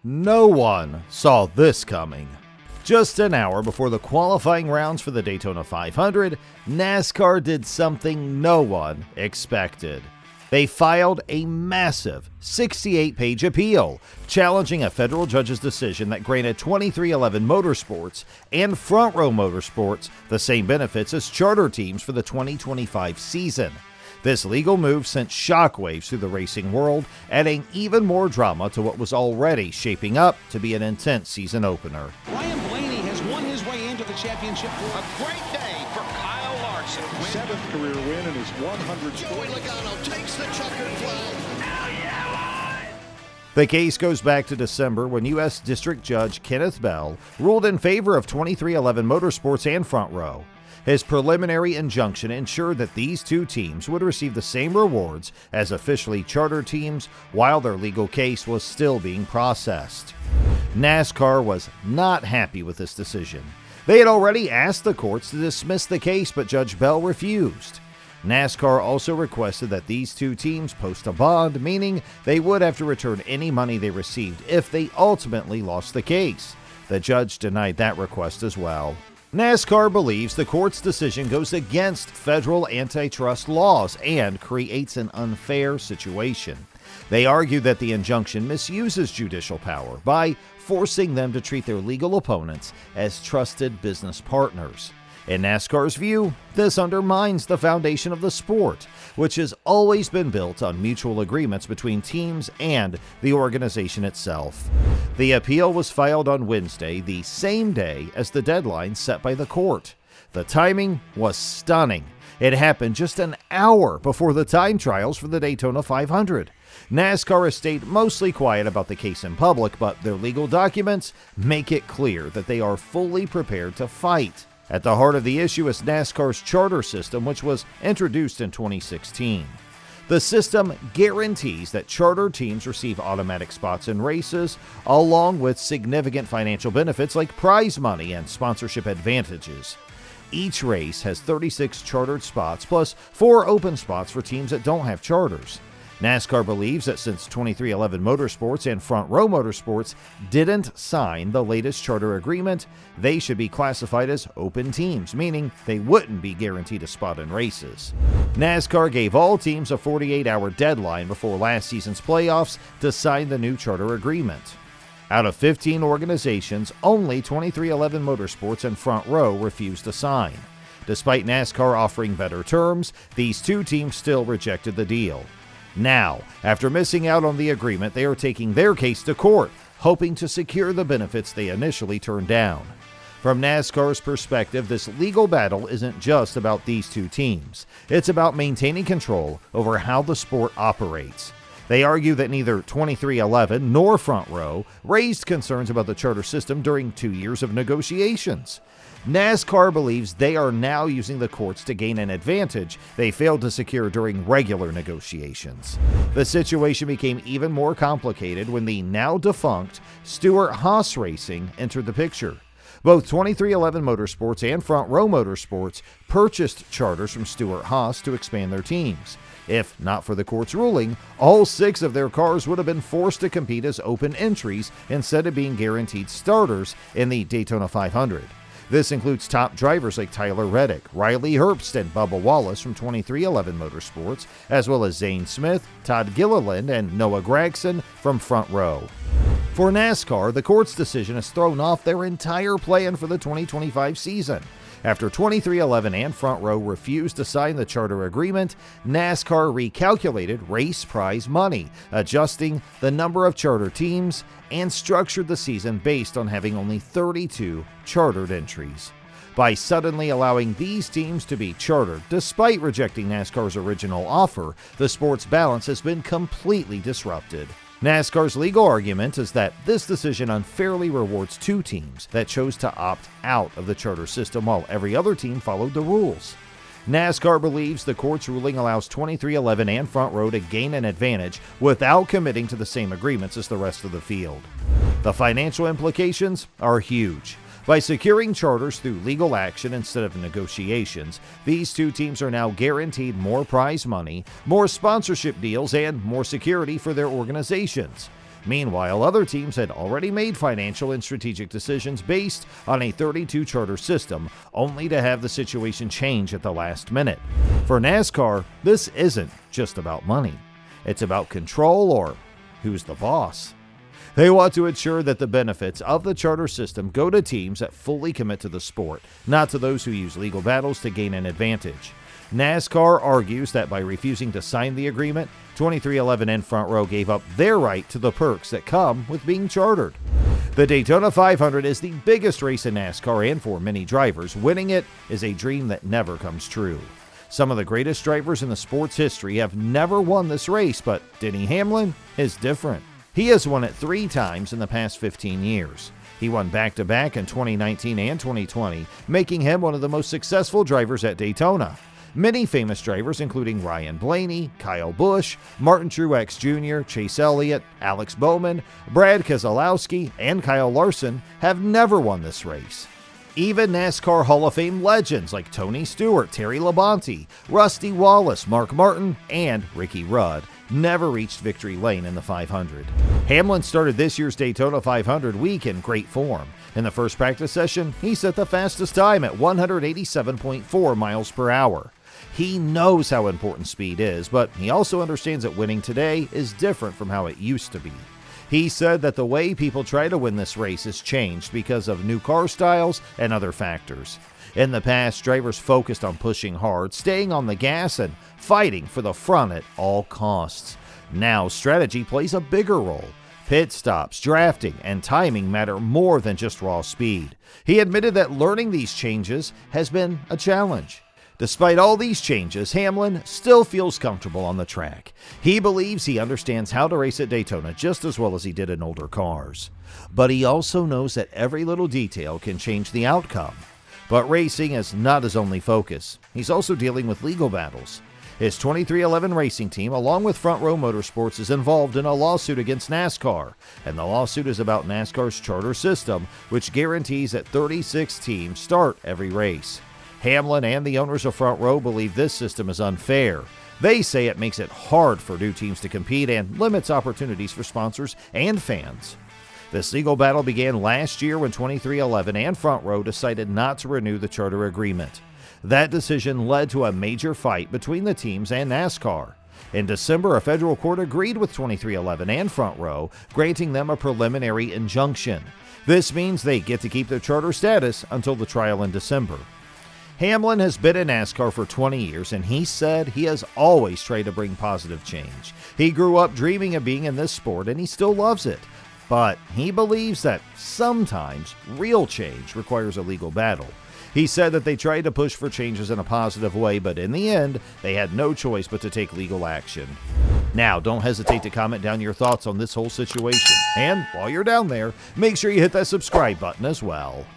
No one saw this coming. Just an hour before the qualifying rounds for the Daytona 500, NASCAR did something no one expected. They filed a massive 68-page appeal, challenging a federal judge's decision that granted 23XI Motorsports and Front Row Motorsports the same benefits as charter teams for the 2025 season. This legal move sent shockwaves through the racing world, adding even more drama to what was already shaping up to be an intense season opener. Ryan Blaney has won his way into the championship. A great day for Kyle Larson. Seventh career win in his 100th. Joey Logano takes the checkered flag. The case goes back to December when U.S. District Judge Kenneth Bell ruled in favor of 23XI Motorsports and Front Row. His preliminary injunction ensured that these two teams would receive the same rewards as officially chartered teams while their legal case was still being processed. NASCAR was not happy with this decision. They had already asked the courts to dismiss the case, but Judge Bell refused. NASCAR also requested that these two teams post a bond, meaning they would have to return any money they received if they ultimately lost the case. The judge denied that request as well. NASCAR believes the court's decision goes against federal antitrust laws and creates an unfair situation. They argue that the injunction misuses judicial power by forcing them to treat their legal opponents as trusted business partners. In NASCAR's view, this undermines the foundation of the sport, which has always been built on mutual agreements between teams and the organization itself. The appeal was filed on Wednesday, the same day as the deadline set by the court. The timing was stunning. It happened just an hour before the time trials for the Daytona 500. NASCAR has stayed mostly quiet about the case in public, but their legal documents make it clear that they are fully prepared to fight. At the heart of the issue is NASCAR's charter system, which was introduced in 2016. The system guarantees that charter teams receive automatic spots in races, along with significant financial benefits like prize money and sponsorship advantages. Each race has 36 chartered spots, plus 4 open spots for teams that don't have charters. NASCAR believes that since 23XI Motorsports and Front Row Motorsports didn't sign the latest charter agreement, they should be classified as open teams, meaning they wouldn't be guaranteed a spot in races. NASCAR gave all teams a 48-hour deadline before last season's playoffs to sign the new charter agreement. Out of 15 organizations, only 23XI Motorsports and Front Row refused to sign. Despite NASCAR offering better terms, these two teams still rejected the deal. Now, after missing out on the agreement, they are taking their case to court, hoping to secure the benefits they initially turned down. From NASCAR's perspective, this legal battle isn't just about these two teams. It's about maintaining control over how the sport operates. They argue that neither 23XI nor Front Row raised concerns about the charter system during 2 years of negotiations. NASCAR believes they are now using the courts to gain an advantage they failed to secure during regular negotiations. The situation became even more complicated when the now defunct Stewart-Haas Racing entered the picture. Both 23XI Motorsports and Front Row Motorsports purchased charters from Stewart-Haas to expand their teams. If not for the court's ruling, all 6 of their cars would have been forced to compete as open entries instead of being guaranteed starters in the Daytona 500. This includes top drivers like Tyler Reddick, Riley Herbst, and Bubba Wallace from 23XI Motorsports, as well as Zane Smith, Todd Gilliland, and Noah Gragson from Front Row. For NASCAR, the court's decision has thrown off their entire plan for the 2025 season. After 23XI and Front Row refused to sign the charter agreement, NASCAR recalculated race prize money, adjusting the number of charter teams, and structured the season based on having only 32 chartered entries. By suddenly allowing these teams to be chartered, despite rejecting NASCAR's original offer, the sport's balance has been completely disrupted. NASCAR's legal argument is that this decision unfairly rewards 2 teams that chose to opt out of the charter system while every other team followed the rules. NASCAR believes the court's ruling allows 23XI and Front Row to gain an advantage without committing to the same agreements as the rest of the field. The financial implications are huge. By securing charters through legal action instead of negotiations, these two teams are now guaranteed more prize money, more sponsorship deals, and more security for their organizations. Meanwhile, other teams had already made financial and strategic decisions based on a 32 charter system, only to have the situation change at the last minute. For NASCAR, this isn't just about money. It's about control, or who's the boss. They want to ensure that the benefits of the charter system go to teams that fully commit to the sport, not to those who use legal battles to gain an advantage. NASCAR argues that by refusing to sign the agreement, 23XI and Front Row gave up their right to the perks that come with being chartered. The Daytona 500 is the biggest race in NASCAR, and for many drivers, winning it is a dream that never comes true. Some of the greatest drivers in the sport's history have never won this race, but Denny Hamlin is different. He has won it 3 times in the past 15 years. He won back-to-back in 2019 and 2020, making him one of the most successful drivers at Daytona. Many famous drivers, including Ryan Blaney, Kyle Busch, Martin Truex Jr., Chase Elliott, Alex Bowman, Brad Keselowski, and Kyle Larson, have never won this race. Even NASCAR Hall of Fame legends like Tony Stewart, Terry Labonte, Rusty Wallace, Mark Martin, and Ricky Rudd never reached victory lane in the 500. Hamlin started this year's Daytona 500 week in great form. In the first practice session, he set the fastest time at 187.4 miles per hour. He knows how important speed is, but he also understands that winning today is different from how it used to be. He said that the way people try to win this race has changed because of new car styles and other factors. In the past, drivers focused on pushing hard, staying on the gas, and fighting for the front at all costs. Now, strategy plays a bigger role. Pit stops, drafting, and timing matter more than just raw speed. He admitted that learning these changes has been a challenge. Despite all these changes, Hamlin still feels comfortable on the track. He believes he understands how to race at Daytona just as well as he did in older cars. But he also knows that every little detail can change the outcome. But racing is not his only focus. He's also dealing with legal battles. His 23XI racing team, along with Front Row Motorsports, is involved in a lawsuit against NASCAR. And the lawsuit is about NASCAR's charter system, which guarantees that 36 teams start every race. Hamlin and the owners of Front Row believe this system is unfair. They say it makes it hard for new teams to compete and limits opportunities for sponsors and fans. This legal battle began last year when 23XI and Front Row decided not to renew the charter agreement. That decision led to a major fight between the teams and NASCAR. In December, a federal court agreed with 23XI and Front Row, granting them a preliminary injunction. This means they get to keep their charter status until the trial in December. Hamlin has been in NASCAR for 20 years, and he said he has always tried to bring positive change. He grew up dreaming of being in this sport, and he still loves it. But he believes that sometimes real change requires a legal battle. He said that they tried to push for changes in a positive way, but in the end, they had no choice but to take legal action. Now, don't hesitate to comment down your thoughts on this whole situation. And while you're down there, make sure you hit that subscribe button as well.